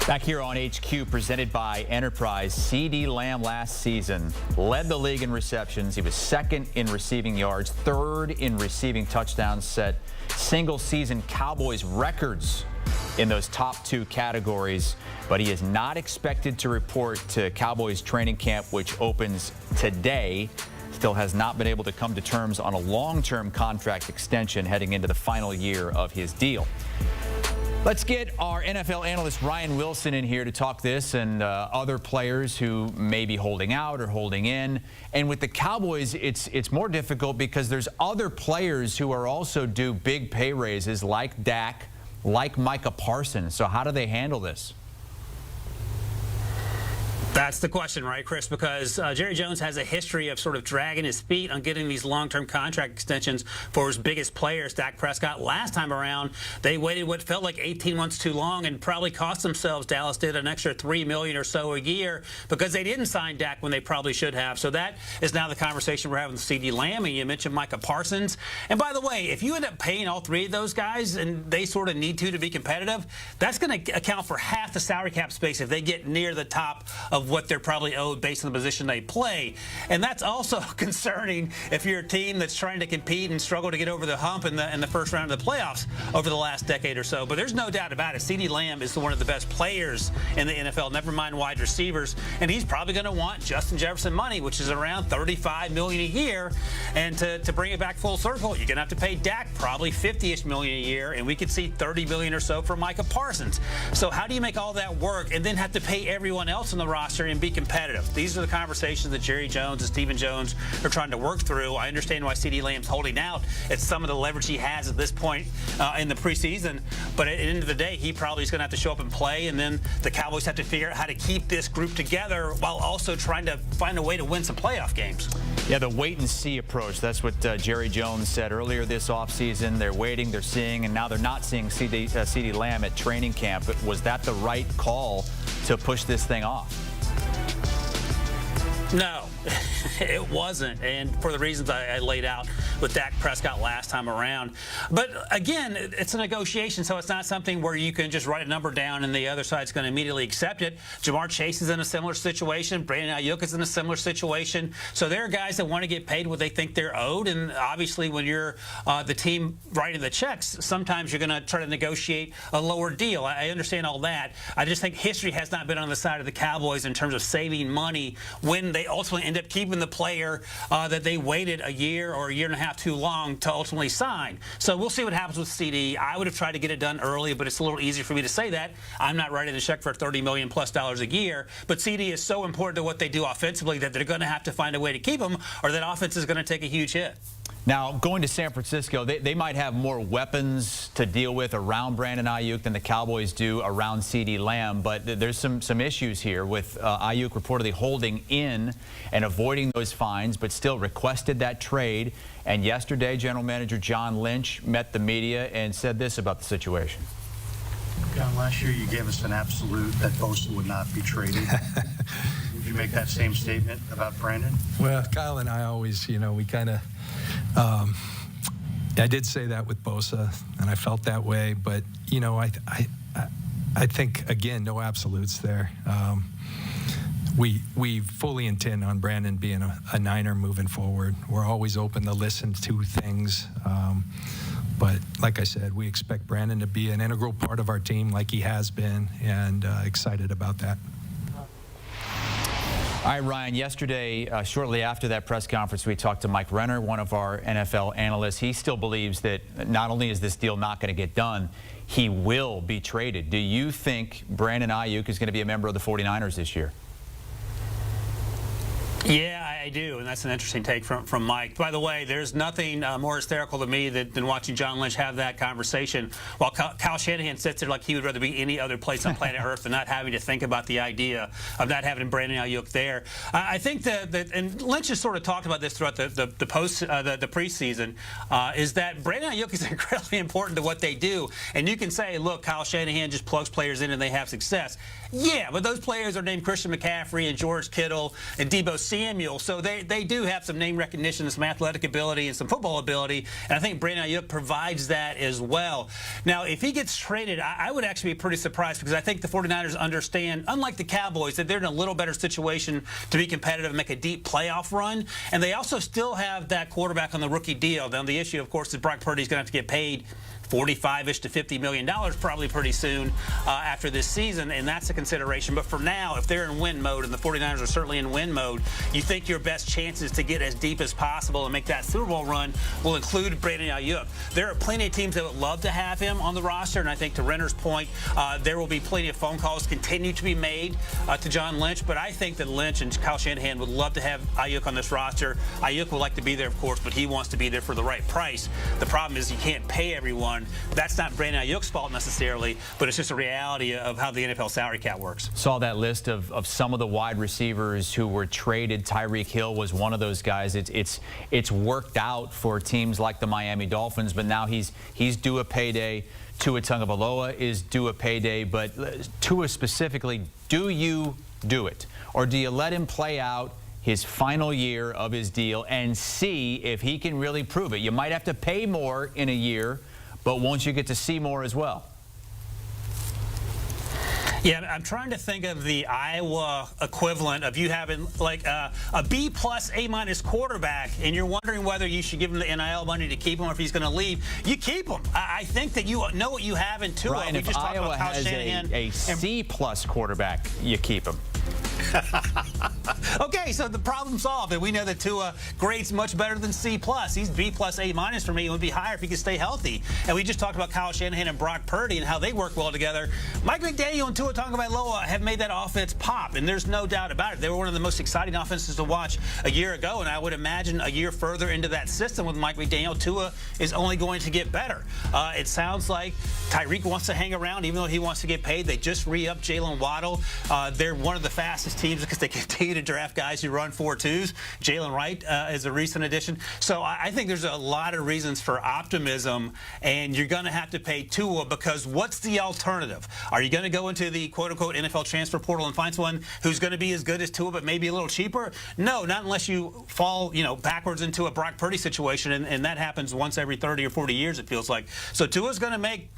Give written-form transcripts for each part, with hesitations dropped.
Back here on HQ, presented by Enterprise, CeeDee Lamb last season led the league in receptions. He was second in receiving yards, third in receiving touchdowns, set single-season Cowboys records in those top two categories. But he is not expected to report to Cowboys training camp, which opens today. Still has not been able to come to terms on a long-term contract extension heading into the final year of his deal. Let's get our NFL analyst Ryan Wilson in here to talk this and other players who may be holding out or holding in. And with the Cowboys, it's more difficult because there's other players who are also due big pay raises, like Dak, like Micah Parsons. So how do they handle this? That's the question, right, Chris? Because Jerry Jones has a history of sort of dragging his feet on getting these long-term contract extensions for his biggest players. Dak Prescott, last time around, they waited what felt like 18 months too long and probably cost themselves, Dallas did, an extra $3 million or so a year because they didn't sign Dak when they probably should have. So that is now the conversation we're having with CeeDee Lamb, and you mentioned Micah Parsons. And by the way, if you end up paying all three of those guys and they sort of need to be competitive, that's going to account for half the salary cap space if they get near the top of what they're probably owed based on the position they play. And that's also concerning if you're a team that's trying to compete and struggle to get over the hump in the first round of the playoffs over the last decade or so. But there's no doubt about it. CeeDee Lamb is one of the best players in the NFL, never mind wide receivers. And he's probably going to want Justin Jefferson money, which is around $35 million a year. And to bring it back full circle, you're going to have to pay Dak probably $50-ish million a year. And we could see $30 million or so for Micah Parsons. So how do you make all that work and then have to pay everyone else on the roster and be competitive? These are the conversations that Jerry Jones and Stephen Jones are trying to work through. I understand why CeeDee Lamb's holding out. It's some of the leverage he has at this point in the preseason. But at the end of the day, he probably is going to have to show up and play. And then the Cowboys have to figure out how to keep this group together while also trying to find a way to win some playoff games. Yeah, the wait-and-see approach. That's what Jerry Jones said earlier this offseason. They're waiting, they're seeing, and now they're not seeing CeeDee Lamb at training camp. But was that the right call to push this thing off? No, it wasn't, and for the reasons I laid out with Dak Prescott last time around. But again, it's a negotiation, so it's not something where you can just write a number down and the other side's going to immediately accept it. Jamar Chase is in a similar situation. Brandon Ayuk is in a similar situation. So there are guys that want to get paid what they think they're owed, and obviously when you're the team writing the checks, sometimes you're going to try to negotiate a lower deal. I understand all that. I just think history has not been on the side of the Cowboys in terms of saving money when they ultimately end up keeping the player that they waited a year or a year and a half too long to ultimately sign. So we'll see what happens with CeeDee. I would have tried to get it done early, but it's a little easier for me to say that. I'm not writing a check for $30 million plus a year, but CeeDee is so important to what they do offensively that they're going to have to find a way to keep him, or that offense is going to take a huge hit. Now, going to San Francisco, they might have more weapons to deal with around Brandon Ayuk than the Cowboys do around CeeDee Lamb, but there's some issues here with Ayuk reportedly holding in and avoiding those fines, but still requested that trade. And yesterday, General Manager John Lynch met the media and said this about the situation. John, last year you gave us an absolute that Bosa would not be traded. Would you make that same statement about Brandon? Well, Kyle and I always, we kind of, I did say that with Bosa, and I felt that way. But, I think, again, no absolutes there. We fully intend on Brandon being a Niner moving forward. We're always open to listen to things. But like I said, we expect Brandon to be an integral part of our team like he has been, and excited about that. All right, Ryan, yesterday, shortly after that press conference, we talked to Mike Renner, one of our NFL analysts. He still believes that not only is this deal not going to get done, he will be traded. Do you think Brandon Ayuk is going to be a member of the 49ers this year? Yeah, I do, and that's an interesting take from Mike. By the way, there's nothing more hysterical to me than watching John Lynch have that conversation while Kyle Shanahan sits there like he would rather be any other place on planet Earth than not having to think about the idea of not having Brandon Ayuk there. I think that and Lynch has sort of talked about this throughout the preseason, is that Brandon Ayuk is incredibly important to what they do. And you can say, look, Kyle Shanahan just plugs players in and they have success. Yeah, but those players are named Christian McCaffrey and George Kittle and Deebo Samuel. So So they do have some name recognition, some athletic ability, and some football ability, and I think Brandon Ayuk provides that as well. Now, if he gets traded, I would actually be pretty surprised because I think the 49ers understand, unlike the Cowboys, that they're in a little better situation to be competitive and make a deep playoff run, and they also still have that quarterback on the rookie deal. Now, the issue, of course, is Brock Purdy's going to have to get paid $45-ish to $50 million probably pretty soon after this season, and that's a consideration. But for now, if they're in win mode, and the 49ers are certainly in win mode, you think your best chances to get as deep as possible and make that Super Bowl run will include Brandon Ayuk. There are plenty of teams that would love to have him on the roster, and I think to Renner's point, there will be plenty of phone calls continue to be made to John Lynch, but I think that Lynch and Kyle Shanahan would love to have Ayuk on this roster. Ayuk would like to be there, of course, but he wants to be there for the right price. The problem is you can't pay everyone. That's not Brandon Ayuk's fault necessarily, but it's just a reality of how the NFL salary cap works. Saw that list of some of the wide receivers who were traded. Tyreek Hill was one of those guys. It's worked out for teams like the Miami Dolphins, but now he's due a payday. Tua Tagovailoa is due a payday, but Tua specifically, do you do it? Or do you let him play out his final year of his deal and see if he can really prove it? You might have to pay more in a year, but won't you get to see more as well? Yeah, I'm trying to think of the Iowa equivalent of you having like a B plus A minus quarterback, and you're wondering whether you should give him the NIL money to keep him or if he's going to leave. You keep him. I think that you know what you have in Tua. Right, if Iowa has a C plus quarterback, you keep him. Okay, so the problem solved, and we know that Tua grades much better than C plus. He's B plus A minus for me. It would be higher if he could stay healthy. And we just talked about Kyle Shanahan and Brock Purdy and how they work well together. Mike McDaniel and Tua Tagovailoa have made that offense pop, and there's no doubt about it. They were one of the most exciting offenses to watch a year ago, and I would imagine a year further into that system with Mike McDaniel, Tua is only going to get better. It sounds like Tyreek wants to hang around, even though he wants to get paid. They just re-upped Jalen Waddle. They're one of the fastest teams because they continue to draft guys who run 4.2s. Jalen Wright is a recent addition. So I think there's a lot of reasons for optimism, and you're going to have to pay Tua because what's the alternative? Are you going to go into the quote-unquote NFL transfer portal and find someone who's going to be as good as Tua but maybe a little cheaper? No, not unless you fall backwards into a Brock Purdy situation, and that happens once every 30 or 40 years, it feels like. So Tua's going to make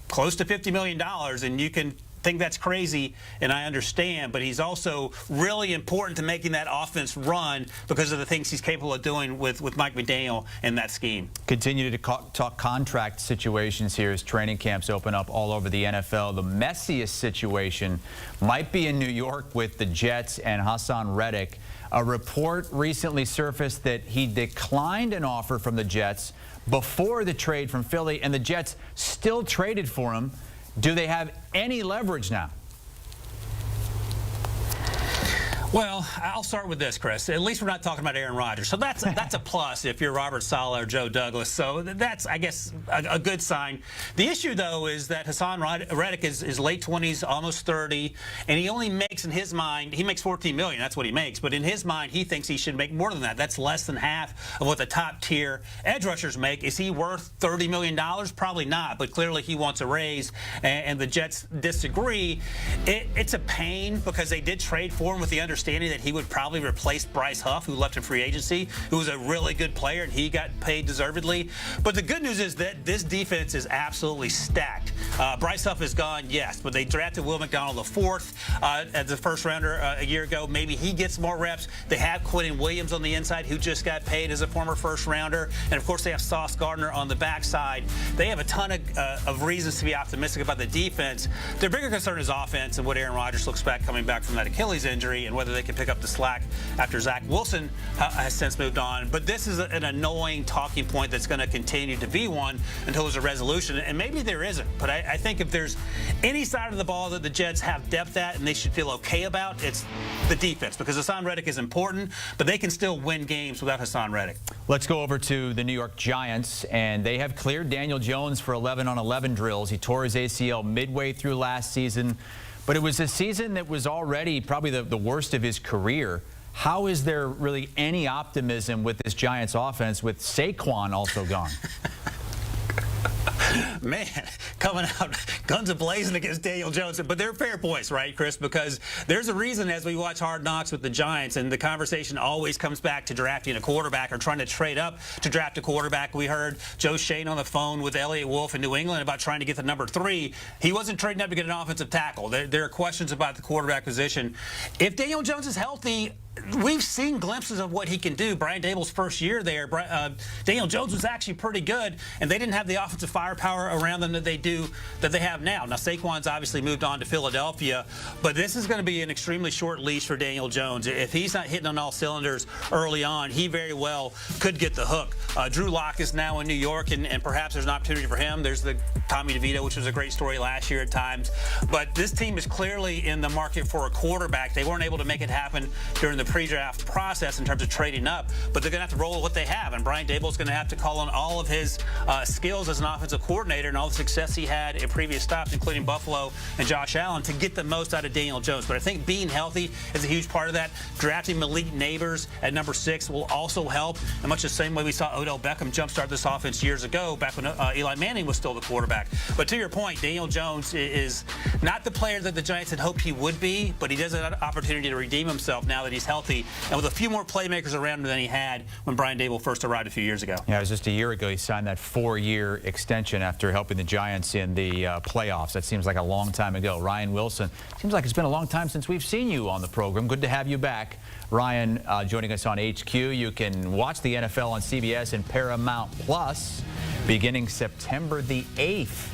close to $50 million, and you can think that's crazy, and I understand, but he's also really important to making that offense run because of the things he's capable of doing with Mike McDaniel in that scheme. Continue to talk contract situations here as training camps open up all over the NFL. The messiest situation might be in New York with the Jets and Hassan Reddick. A report recently surfaced that he declined an offer from the Jets before the trade from Philly, and the Jets still traded for him. Do they have any leverage now? Well, I'll start with this, Chris. At least we're not talking about Aaron Rodgers. So that's a plus if you're Robert Saleh or Joe Douglas. So that's, I guess, a good sign. The issue, though, is that Hassan Reddick is late 20s, almost 30, and he only makes, in his mind, he makes $14 million. That's what he makes. But in his mind, he thinks he should make more than that. That's less than half of what the top-tier edge rushers make. Is he worth $30 million? Probably not, but clearly he wants a raise, and the Jets disagree. It's a pain because they did trade for him with the understanding that he would probably replace Bryce Huff, who left in free agency, who was a really good player, and he got paid deservedly. But the good news is that this defense is absolutely stacked. Bryce Huff is gone, yes, but they drafted Will McDonald IV as the first rounder a year ago. Maybe he gets more reps. They have Quentin Williams on the inside, who just got paid as a former first rounder. And, of course, they have Sauce Gardner on the backside. They have a ton of reasons to be optimistic about the defense. Their bigger concern is offense and what Aaron Rodgers looks back coming back from that Achilles injury and whether they can pick up the slack after Zach Wilson has since moved on. But this is an annoying talking point that's going to continue to be one until there's a resolution, and maybe there isn't. But I think if there's any side of the ball that the Jets have depth at and they should feel okay about, it's the defense, because Hassan Reddick is important, but they can still win games without Hassan Reddick. Let's go over to the New York Giants, and they have cleared Daniel Jones for 11-on-11 drills. He tore his ACL midway through last season. But it was a season that was already probably the worst of his career. How is there really any optimism with this Giants offense with Saquon also gone? Man, coming out guns a-blazing against Daniel Jones. But they're fair points, right, Chris? Because there's a reason as we watch Hard Knocks with the Giants, and the conversation always comes back to drafting a quarterback or trying to trade up to draft a quarterback. We heard Joe Shane on the phone with Elliott Wolf in New England about trying to get the number 3. He wasn't trading up to get an offensive tackle. There are questions about the quarterback position. If Daniel Jones is healthy, we've seen glimpses of what he can do. Brian Dable's first year there, Daniel Jones was actually pretty good, and they didn't have the offensive firepower around them that they have now. Now, Saquon's obviously moved on to Philadelphia, but this is going to be an extremely short leash for Daniel Jones. If he's not hitting on all cylinders early on, he very well could get the hook. Drew Lock is now in New York, and perhaps there's an opportunity for him. There's the Tommy DeVito, which was a great story last year at times. But this team is clearly in the market for a quarterback. They weren't able to make it happen during the pre-draft process in terms of trading up, but they're going to have to roll with what they have, and Brian Dable's going to have to call on all of his skills as an offensive coordinator and all the success he had in previous stops, including Buffalo and Josh Allen, to get the most out of Daniel Jones. But I think being healthy is a huge part of that. Drafting Malik Neighbors at number 6 will also help, in much the same way we saw Odell Beckham jumpstart this offense years ago, back when Eli Manning was still the quarterback. But to your point, Daniel Jones is not the player that the Giants had hoped he would be, but he does have an opportunity to redeem himself now that he's healthy and with a few more playmakers around him than he had when Brian Dable first arrived a few years ago. Yeah, it was just a year ago he signed that 4-year extension after helping the Giants in the playoffs. That seems like a long time ago. Ryan Wilson, seems like it's been a long time since we've seen you on the program. Good to have you back. Ryan joining us on HQ. You can watch the NFL on CBS and Paramount Plus beginning September the 8th.